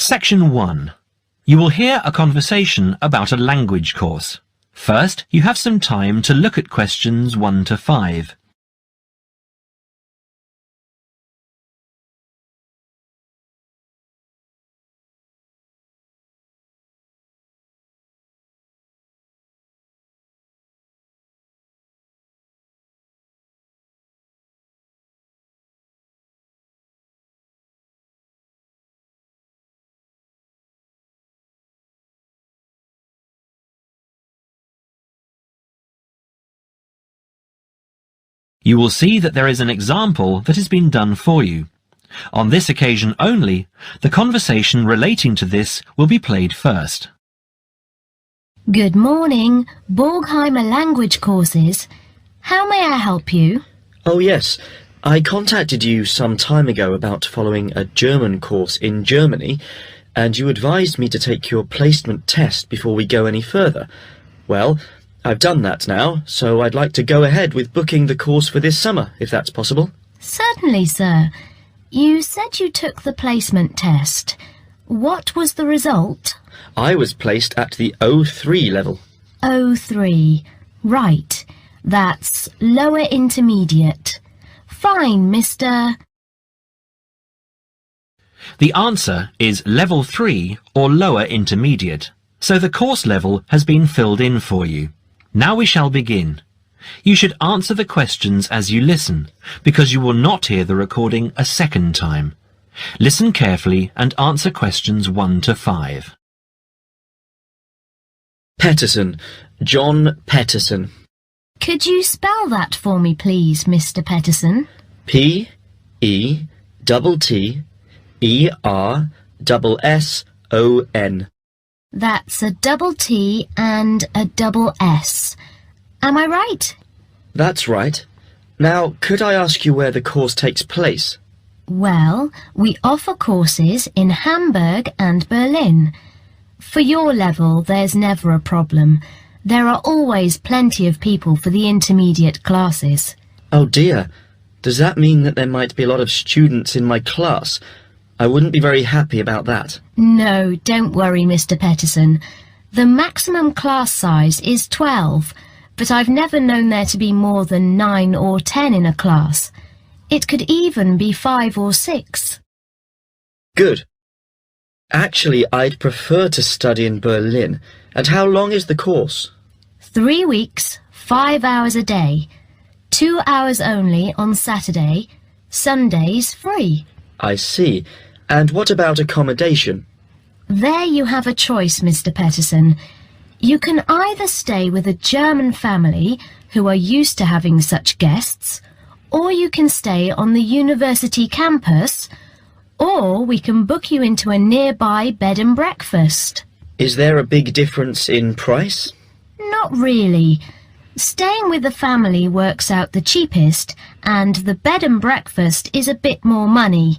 Section 1. You will hear a conversation about a language course. First, you have some time to look at questions 1 to 5. You will see that there is an example that has been done for you. On this occasion only, the conversation relating to this will be played first. Good morning, Borgheimer Language Courses. How may I help you? Oh yes, I contacted you some time ago about following a German course in Germany, and you advised me to take your placement test before we go any further. Well, I've done that now, so I'd like to go ahead with booking the course for this summer, if that's possible. Certainly, sir. You said you took the placement test. What was the result? I was placed at the O3 level. O3. Right. That's lower intermediate. Fine, Mr. The answer is Level 3 or Lower Intermediate, so the course level has been filled in for you. Now we shall begin. You should answer the questions as you listen, because you will not hear the recording a second time. Listen carefully and answer questions 1 to 5. Petterson. John Petterson. Could you spell that for me, please, Mr. Petterson? P-E-T-T-E-R-S-S-O-N. That's a double T and a double S. Am I right? That's right. Now, could I ask you where the course takes place? Well, we offer courses in Hamburg and Berlin. For your level, there's never a problem. There are always plenty of people for the intermediate classes. Oh dear. Does that mean that there might be a lot of students in my class? I wouldn't be very happy about that. No, don't worry, Mr. Petterson. The maximum class size is 12, but I've never known there to be more than 9 or 10 in a class. It could even be 5 or 6. Good. Actually, I'd prefer to study in Berlin. And how long is the course? 3 weeks, 5 hours a day. 2 hours only on Saturday. Sundays free. I see. And what about accommodation? There you have a choice, Mr. Petterson. You can either stay with a German family who are used to having such guests, or you can stay on the university campus, or we can book you into a nearby bed and breakfast. Is there a big difference in price? Not really. Staying with the family works out the cheapest, and the bed and breakfast is a bit more money.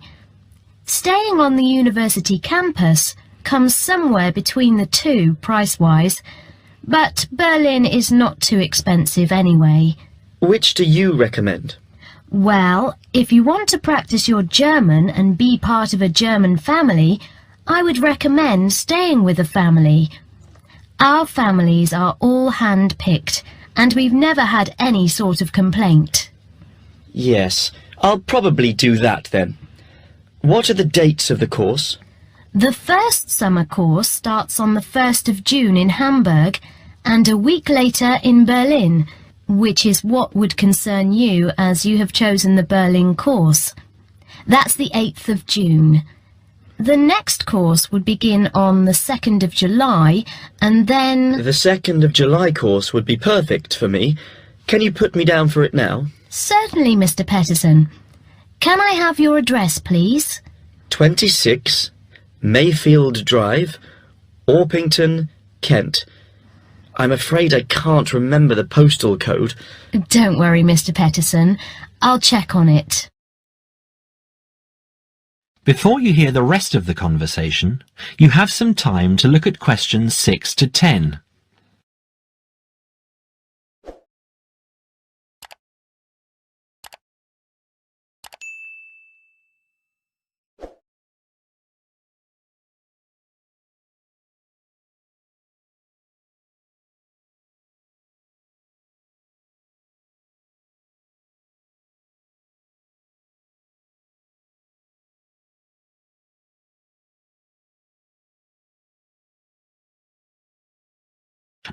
Staying on the university campus comes somewhere between the two price-wise, but Berlin is not too expensive anyway. Which do you recommend? Well, if you want to practice your German and be part of a German family, I would recommend staying with a family. Our families are all hand-picked, and we've never had any sort of complaint. Yes, I'll probably do that then. What are the dates of the course? The first summer course starts on the 1st of June in Hamburg and a week later in Berlin, which is what would concern you as you have chosen the Berlin course. That's the 8th of June. The next course would begin on the 2nd of July and then... The 2nd of July course would be perfect for me. Can you put me down for it now? Certainly, Mr. Petterson. Can I have your address, please? 26 Mayfield Drive, Orpington, Kent. I'm afraid I can't remember the postal code. Don't worry, Mr. Petterson. I'll check on it. Before you hear the rest of the conversation, you have some time to look at questions 6 to 10.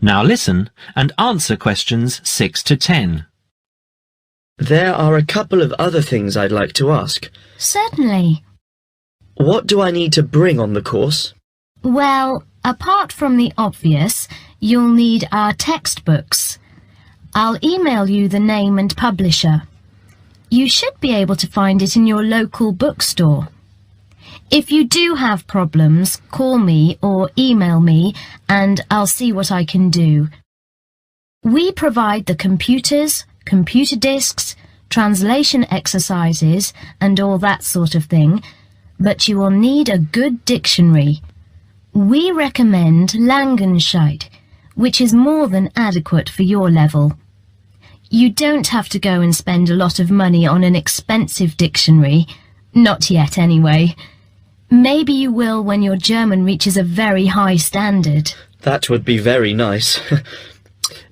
Now listen and answer questions 6 to 10. There are a couple of other things I'd like to ask. Certainly. What do I need to bring on the course? Well, apart from the obvious, you'll need our textbooks. I'll email you the name and publisher. You should be able to find it in your local bookstore. If you do have problems, call me or email me and I'll see what I can do. We provide the computers, computer disks, translation exercises and all that sort of thing, but you will need a good dictionary. We recommend Langenscheidt, which is more than adequate for your level. You don't have to go and spend a lot of money on an expensive dictionary. Not yet, anyway. Maybe you will when your German reaches a very high standard. That would be very nice.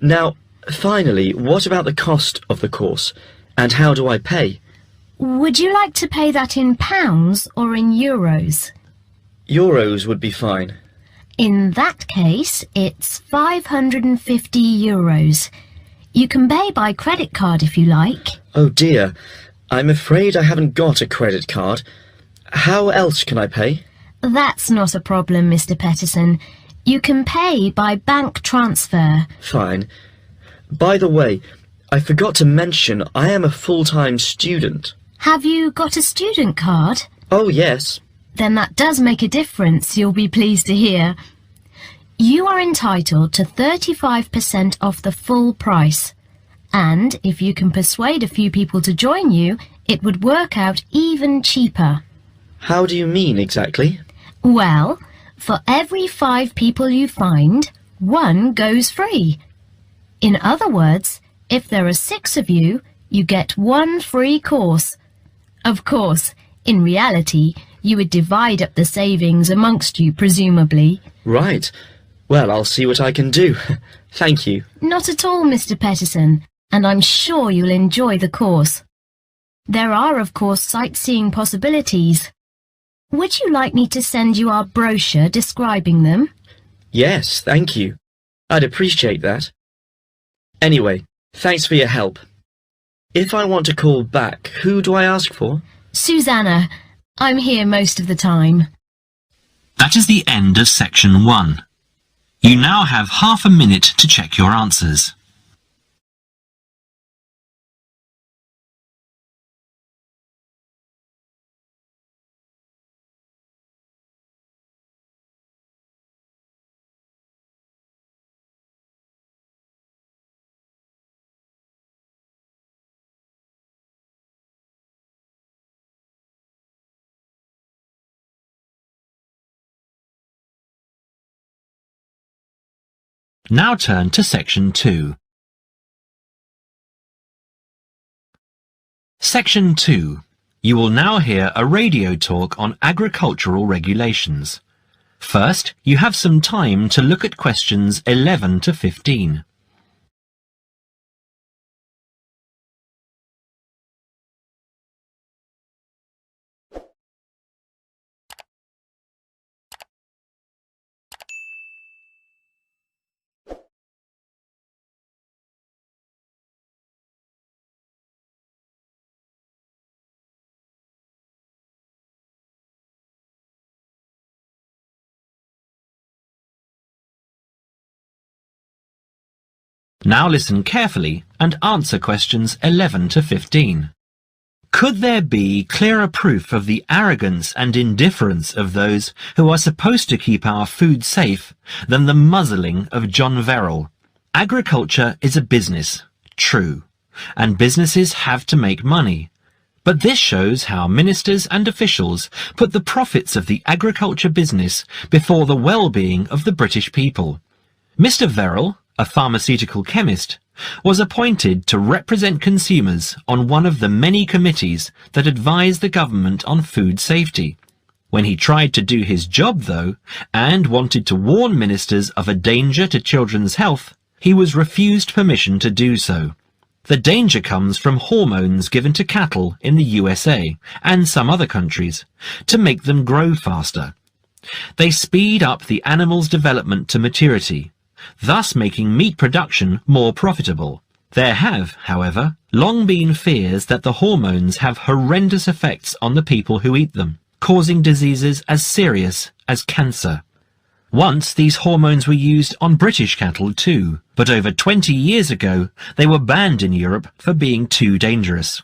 Now, finally, what about the cost of the course? And how do I pay? Would you like to pay that in pounds or in euros? Euros would be fine. In that case, it's 550 euros. You can pay by credit card if you like. Oh dear, I'm afraid I haven't got a credit card. How else can I pay? That's not a problem, Mr. Peterson. You can pay by bank transfer. Fine. By the way, I forgot to mention I am a full-time student. Have you got a student card? Oh yes. Then that does make a difference, you'll be pleased to hear. You are entitled to 35% off the full price. And if you can persuade a few people to join you, it would work out even cheaper. How do you mean exactly? Well, for every 5 people you find, 1 goes free. In other words, if there are 6 of you, you get 1 free course. Of course, in reality, you would divide up the savings amongst you, presumably. Right. Well, I'll see what I can do. Thank you. Not at all, Mr. Peterson, and I'm sure you'll enjoy the course. There are, of course, sightseeing possibilities. Would you like me to send you our brochure describing them? Yes, thank you. I'd appreciate that. Anyway, thanks for your help. If I want to call back, who do I ask for? Susanna. I'm here most of the time. That is the end of section 1. You now have half a minute to check your answers. Now turn to section 2. Section 2. You will now hear a radio talk on agricultural regulations. First, you have some time to look at questions 11 to 15. Now listen carefully and answer questions 11 to 15. Could there be clearer proof of the arrogance and indifference of those who are supposed to keep our food safe than the muzzling of John Verrill? Agriculture is a business, true, and businesses have to make money. But this shows how ministers and officials put the profits of the agriculture business before the well-being of the British people. Mr. Verrill, a pharmaceutical chemist, was appointed to represent consumers on one of the many committees that advise the government on food safety. When he tried to do his job, though, and wanted to warn ministers of a danger to children's health, he was refused permission to do so. The danger comes from hormones given to cattle in the USA and some other countries to make them grow faster. They speed up the animal's development to maturity, thus making meat production more profitable. There have, however, long been fears that the hormones have horrendous effects on the people who eat them, causing diseases as serious as cancer. Once these hormones were used on British cattle too, but over 20 years ago they were banned in Europe for being too dangerous.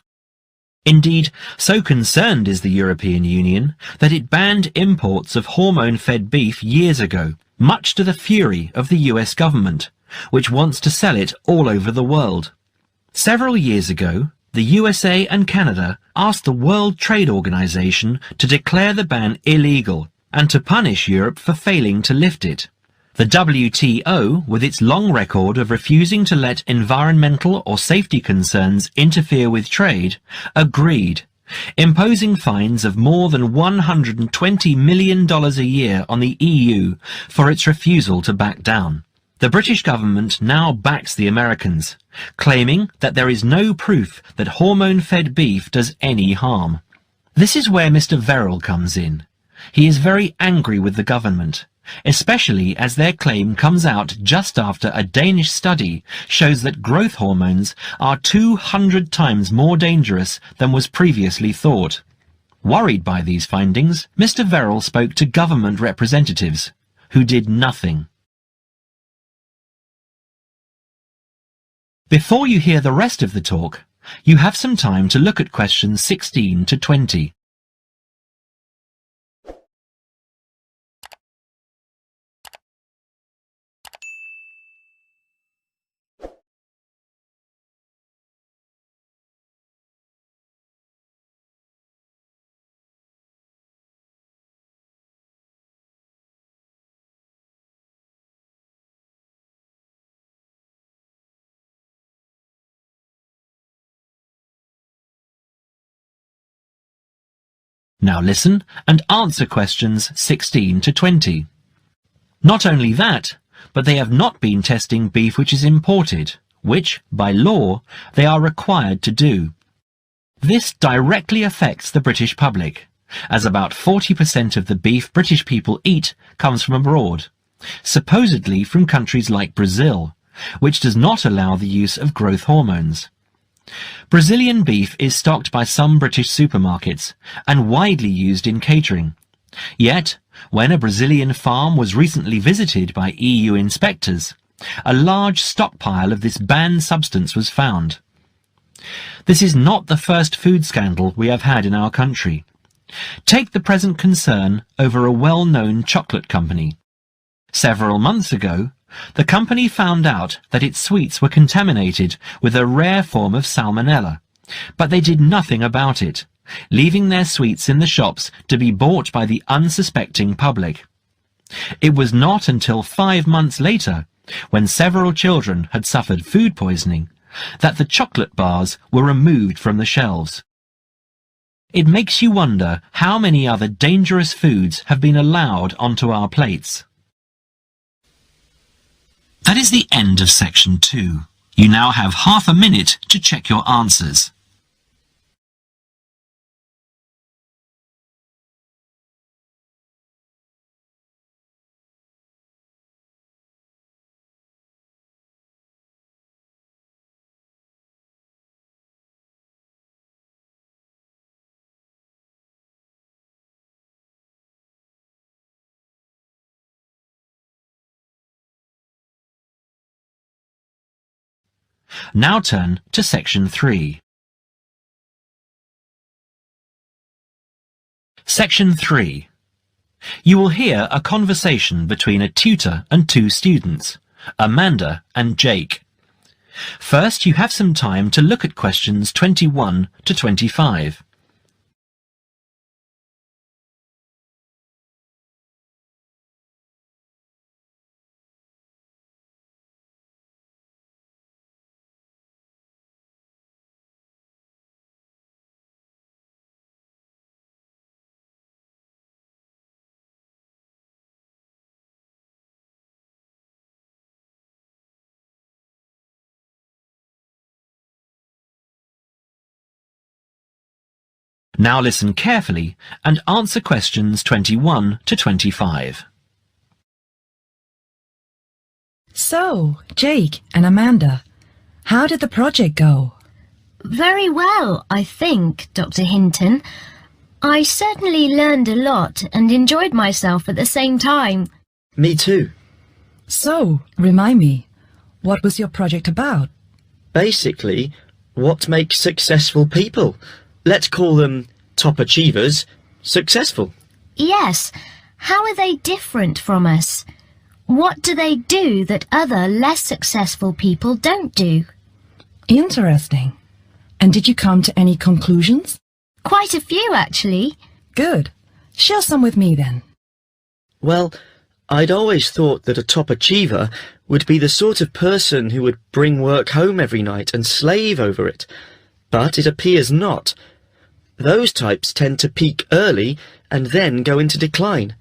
Indeed, so concerned is the European Union that it banned imports of hormone-fed beef years ago, much to the fury of the US government, which wants to sell it all over the world. Several years ago, the USA and Canada asked the World Trade Organization to declare the ban illegal and to punish Europe for failing to lift it. The WTO, with its long record of refusing to let environmental or safety concerns interfere with trade, agreed, imposing fines of more than $120 million a year on the EU for its refusal to back down. The British government now backs the Americans, claiming that there is no proof that hormone-fed beef does any harm. This is where Mr. Verrill comes in. He is very angry with the government, especially as their claim comes out just after a Danish study shows that growth hormones are 200 times more dangerous than was previously thought. Worried by these findings, Mr. Verrill spoke to government representatives, who did nothing. Before you hear the rest of the talk, you have some time to look at questions 16 to 20. Now listen and answer questions 16 to 20. Not only that, but they have not been testing beef which is imported, which, by law, they are required to do. This directly affects the British public, as about 40% of the beef British people eat comes from abroad, supposedly from countries like Brazil, which does not allow the use of growth hormones. Brazilian beef is stocked by some British supermarkets and widely used in catering. Yet, when a Brazilian farm was recently visited by EU inspectors, a large stockpile of this banned substance was found. This is not the first food scandal we have had in our country. Take the present concern over a well-known chocolate company. Several months ago, the company found out that its sweets were contaminated with a rare form of salmonella, but they did nothing about it, leaving their sweets in the shops to be bought by the unsuspecting public. It was not until 5 months later, when several children had suffered food poisoning, that the chocolate bars were removed from the shelves. It makes you wonder how many other dangerous foods have been allowed onto our plates. That is the end of section 2. You now have half a minute to check your answers. Now turn to section 3. Section 3. You will hear a conversation between a tutor and 2 students, Amanda and Jake. First, you have some time to look at questions 21 to 25. Now listen carefully and answer questions 21 to 25. So, Jake and Amanda, how did the project go? Very well, I think, Dr. Hinton. I certainly learned a lot and enjoyed myself at the same time. Me too. So, remind me, what was your project about? Basically, what makes successful people? Let's call them top achievers successful. Yes, how are they different from us? What do they do that other less successful people don't do? Interesting. And did you come to any conclusions? Quite a few, actually. Good. Share some with me then. Well, I'd always thought that a top achiever would be the sort of person who would bring work home every night and slave over it. But it appears not. Those types tend to peak early and then go into decline.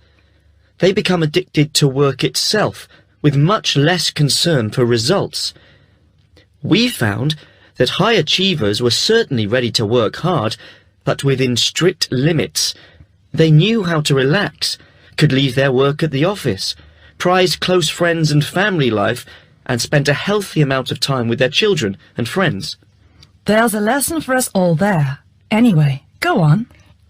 They become addicted to work itself, with much less concern for results. We found that high achievers were certainly ready to work hard, but within strict limits. They knew how to relax, could leave their work at the office, prize close friends and family life, and spent a healthy amount of time with their children and friends. There's a lesson for us all there. Anyway, go on.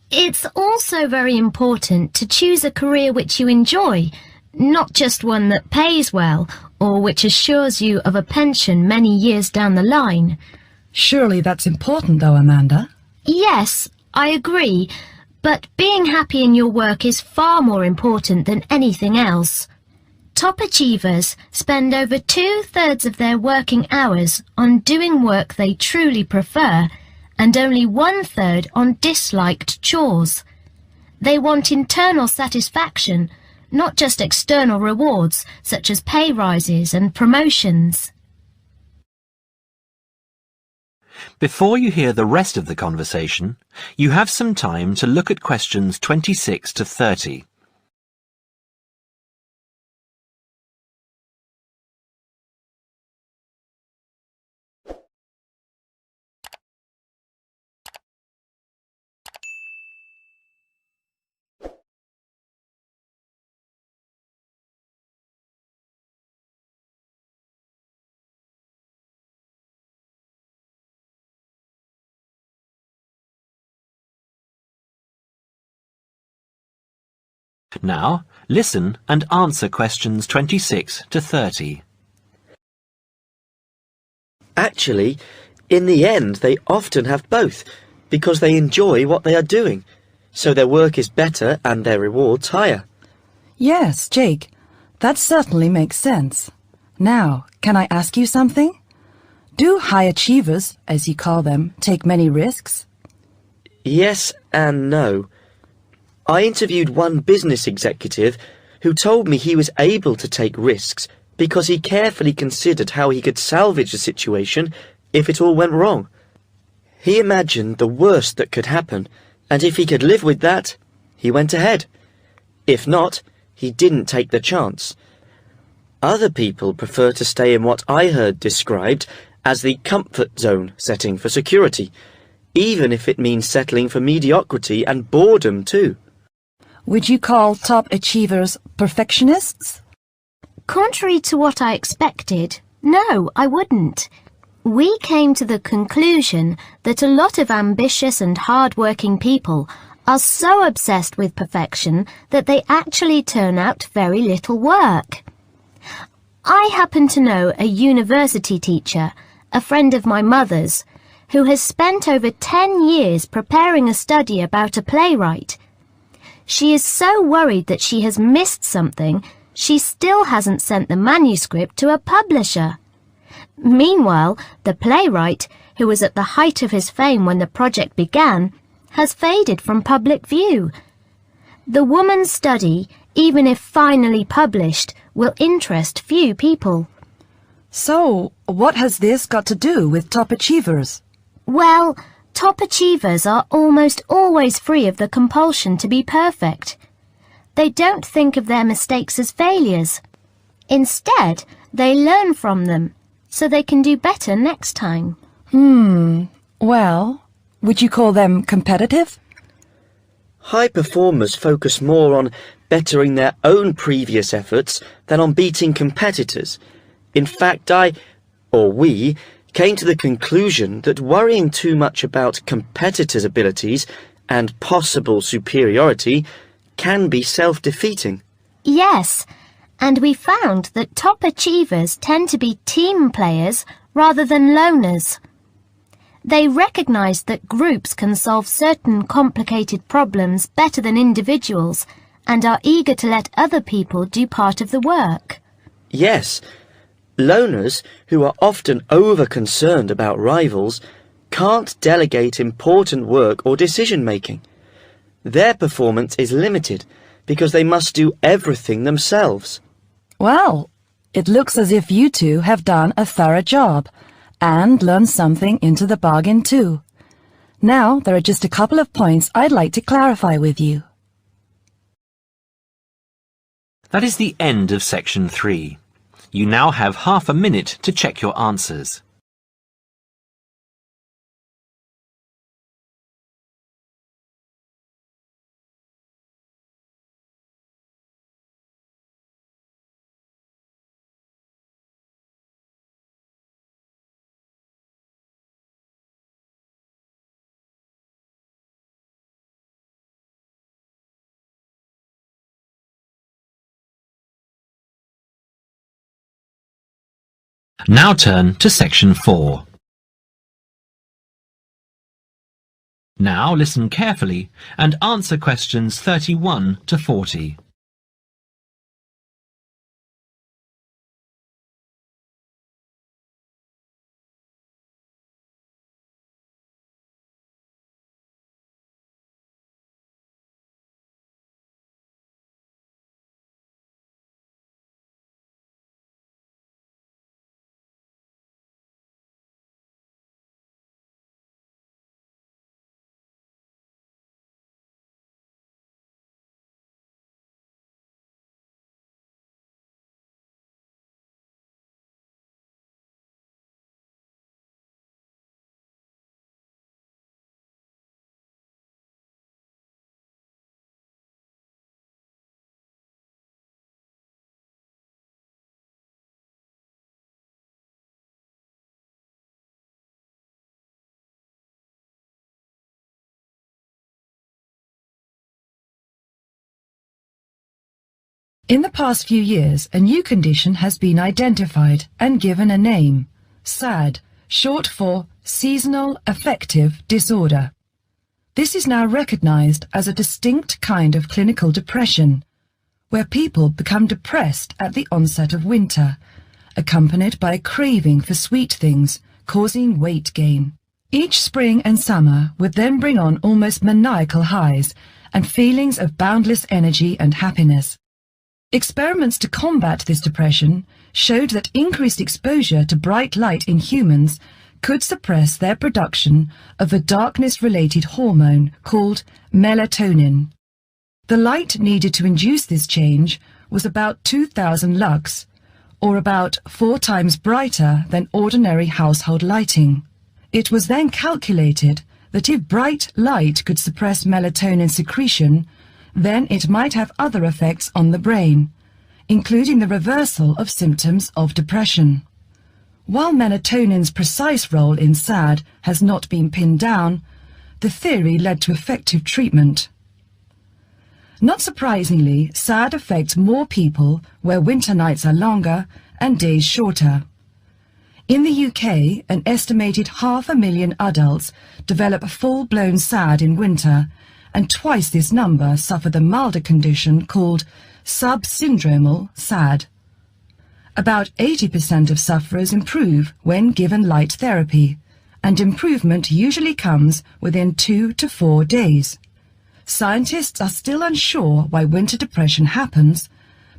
It's also very important to choose a career which you enjoy, not just one that pays well or which assures you of a pension many years down the line. Surely that's important though, Amanda. Yes, I agree, but being happy in your work is far more important than anything else. Top achievers spend over 2/3 of their working hours on doing work they truly prefer, and only 1/3 on disliked chores. They want internal satisfaction, not just external rewards such as pay rises and promotions. Before you hear the rest of the conversation, you have some time to look at questions 26 to 30. Now, listen and answer questions 26 to 30. Actually, in the end, they often have both, because they enjoy what they are doing, so their work is better and their rewards higher. Yes, Jake, that certainly makes sense. Now, can I ask you something? Do high achievers, as you call them, take many risks? Yes and no. I interviewed one business executive who told me he was able to take risks because he carefully considered how he could salvage the situation if it all went wrong. He imagined the worst that could happen, and if he could live with that, he went ahead. If not, he didn't take the chance. Other people prefer to stay in what I heard described as the comfort zone setting for security, even if it means settling for mediocrity and boredom too. Would you call top achievers perfectionists? Contrary to what I expected, no, I wouldn't. We came to the conclusion that a lot of ambitious and hard-working people are so obsessed with perfection that they actually turn out very little work. I happen to know a university teacher, a friend of my mother's, who has spent over 10 years preparing a study about a playwright. She is so worried that she has missed something, she still hasn't sent the manuscript to a publisher. Meanwhile, the playwright, who was at the height of his fame when the project began, has faded from public view. The woman's study, even if finally published, will interest few people. So, what has this got to do with top achievers? Well, top achievers are almost always free of the compulsion to be perfect. They don't think of their mistakes as failures. Instead, they learn from them, so they can do better next time. Well, would you call them competitive? High performers focus more on bettering their own previous efforts than on beating competitors. In fact, we, came to the conclusion that worrying too much about competitors' abilities and possible superiority can be self-defeating. Yes, and we found that top achievers tend to be team players rather than loners. They recognise that groups can solve certain complicated problems better than individuals and are eager to let other people do part of the work. Yes, loners, who are often over-concerned about rivals, can't delegate important work or decision-making. Their performance is limited because they must do everything themselves. Well, it looks as if you two have done a thorough job and learned something into the bargain too. Now there are just a couple of points I'd like to clarify with you. That is the end of section 3. You now have half a minute to check your answers. Now turn to section 4. Now listen carefully and answer questions 31 to 40. In the past few years, a new condition has been identified and given a name: SAD, short for Seasonal Affective Disorder. This is now recognized as a distinct kind of clinical depression, where people become depressed at the onset of winter, accompanied by a craving for sweet things, causing weight gain. Each spring and summer would then bring on almost maniacal highs and feelings of boundless energy and happiness. Experiments to combat this depression showed that increased exposure to bright light in humans could suppress their production of a darkness-related hormone called melatonin. The light needed to induce this change was about 2,000 lux, or about 4 times brighter than ordinary household lighting. It was then calculated that if bright light could suppress melatonin secretion, then it might have other effects on the brain, including the reversal of symptoms of depression. While melatonin's precise role in SAD has not been pinned down, the theory led to effective treatment. Not surprisingly, SAD affects more people where winter nights are longer and days shorter. In the UK, an estimated 500,000 adults develop full-blown SAD in winter, and twice this number suffer the milder condition called subsyndromal SAD. About 80% of sufferers improve when given light therapy, and improvement usually comes within 2 to 4 days. Scientists are still unsure why winter depression happens,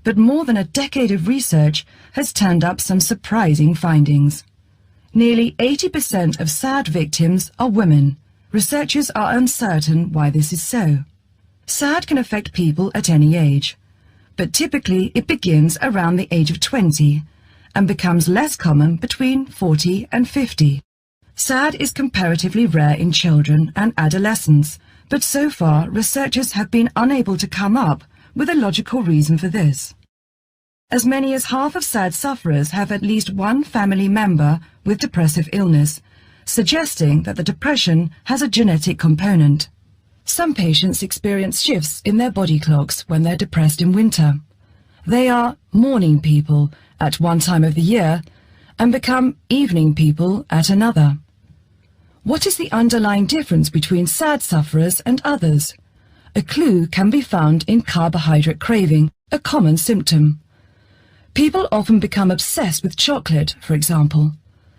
but more than a decade of research has turned up some surprising findings. Nearly 80% of SAD victims are women. Researchers are uncertain why this is so. SAD can affect people at any age, but typically it begins around the age of 20 and becomes less common between 40 and 50. SAD is comparatively rare in children and adolescents, but so far researchers have been unable to come up with a logical reason for this. As many as half of SAD sufferers have at least one family member with depressive illness, suggesting that the depression has a genetic component. Some patients experience shifts in their body clocks when they're depressed in winter. They are morning people at one time of the year and become evening people at another. What is the underlying difference between SAD sufferers and others? A clue can be found in carbohydrate craving, a common symptom. People often become obsessed with chocolate, for example.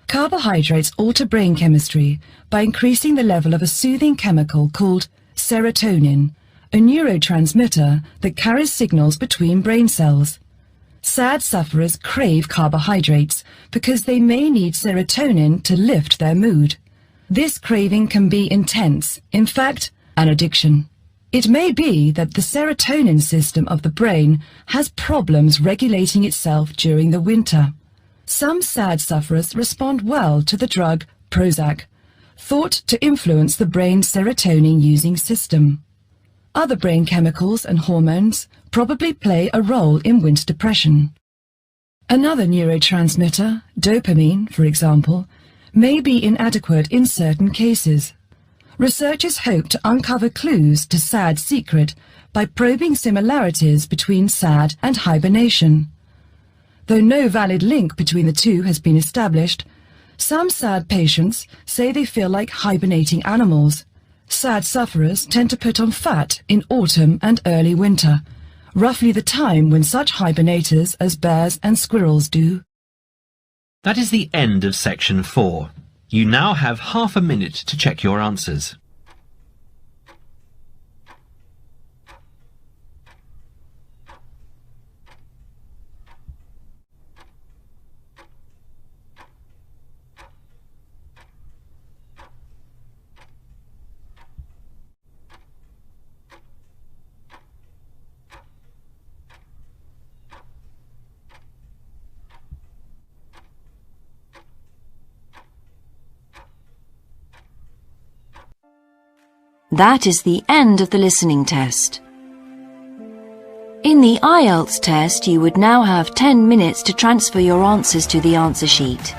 Carbohydrates alter brain chemistry by increasing the level of a soothing chemical called serotonin, a neurotransmitter that carries signals between brain cells. SAD sufferers crave carbohydrates because they may need serotonin to lift their mood. This craving can be intense, in fact, an addiction. It may be that the serotonin system of the brain has problems regulating itself during the winter. Some SAD sufferers respond well to the drug Prozac, thought to influence the brain's serotonin-using system. Other brain chemicals and hormones probably play a role in winter depression. Another neurotransmitter, dopamine, for example, may be inadequate in certain cases. Researchers hope to uncover clues to SAD's secret by probing similarities between SAD and hibernation. Though no valid link between the two has been established, some SAD patients say they feel like hibernating animals. SAD sufferers tend to put on fat in autumn and early winter, roughly the time when such hibernators as bears and squirrels do. That is the end of section 4. You now have half a minute to check your answers. That is the end of the listening test. In the IELTS test, you would now have 10 minutes to transfer your answers to the answer sheet.